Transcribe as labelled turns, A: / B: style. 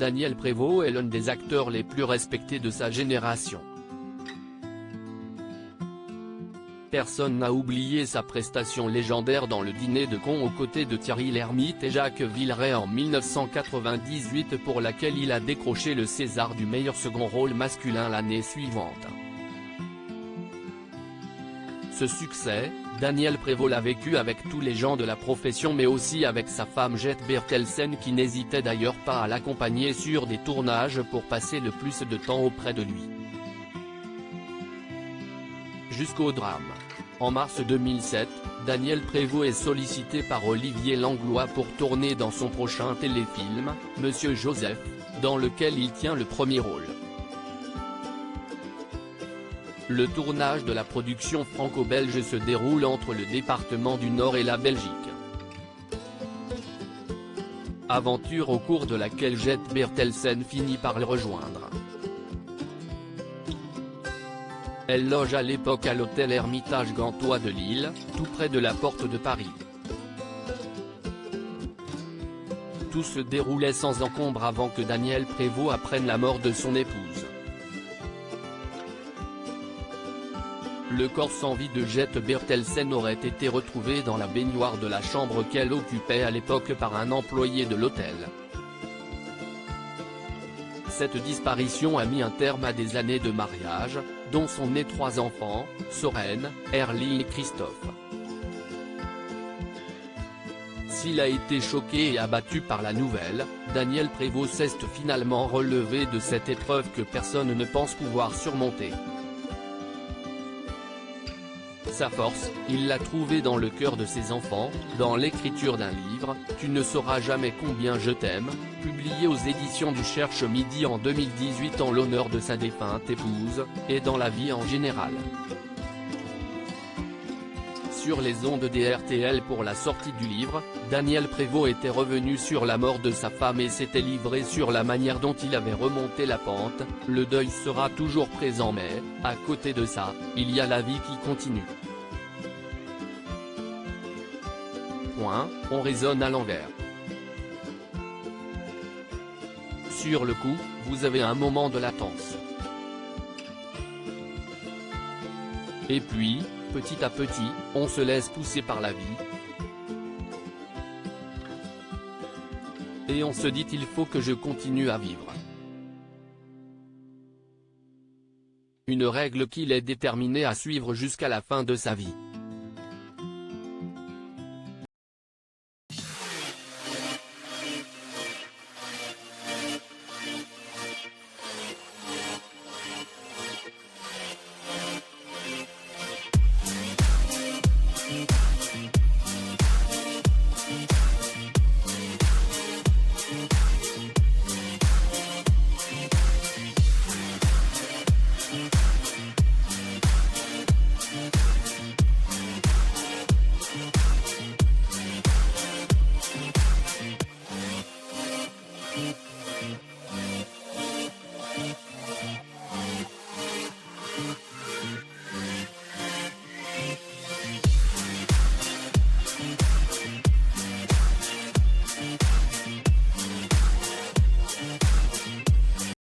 A: Daniel Prévost est l'un des acteurs les plus respectés de sa génération. Personne n'a oublié sa prestation légendaire dans Le Dîner de cons aux côtés de Thierry Lhermitte et Jacques Villeray en 1998, pour laquelle il a décroché le César du meilleur second rôle masculin l'année suivante. Ce succès, Daniel Prévost l'a vécu avec tous les gens de la profession, mais aussi avec sa femme Jette Bertelsen, qui n'hésitait d'ailleurs pas à l'accompagner sur des tournages pour passer le plus de temps auprès de lui. Jusqu'au drame. En mars 2007, Daniel Prévost est sollicité par Olivier Langlois pour tourner dans son prochain téléfilm, Monsieur Joseph, dans lequel il tient le premier rôle. Le tournage de la production franco-belge se déroule entre le département du Nord et la Belgique. Aventure au cours de laquelle Jette Bertelsen finit par le rejoindre. Elle loge à l'époque à l'hôtel Hermitage Gantois de Lille, tout près de la Porte de Paris. Tout se déroulait sans encombre avant que Daniel Prévost apprenne la mort de son épouse. Le corps sans vie de Jette Bertelsen aurait été retrouvé dans la baignoire de la chambre qu'elle occupait à l'époque par un employé de l'hôtel. Cette disparition a mis un terme à des années de mariage, dont sont nés 3 enfants, Sorène, Erly et Christophe. S'il a été choqué et abattu par la nouvelle, Daniel Prévost s'est finalement relevé de cette épreuve que personne ne pense pouvoir surmonter. Sa force, il l'a trouvée dans le cœur de ses enfants, dans l'écriture d'un livre, Tu ne sauras jamais combien je t'aime, publié aux éditions du Cherche Midi en 2018 en l'honneur de sa défunte épouse, et dans la vie en général. Sur les ondes des RTL pour la sortie du livre, Daniel Prévost était revenu sur la mort de sa femme et s'était livré sur la manière dont il avait remonté la pente. Le deuil sera toujours présent, mais, à côté de ça, il y a la vie qui continue. On raisonne à l'envers. Sur le coup, vous avez un moment de latence. Et puis, petit à petit, on se laisse pousser par la vie. Et on se dit il faut que je continue à vivre. Une règle qu'il est déterminé à suivre jusqu'à la fin de sa vie.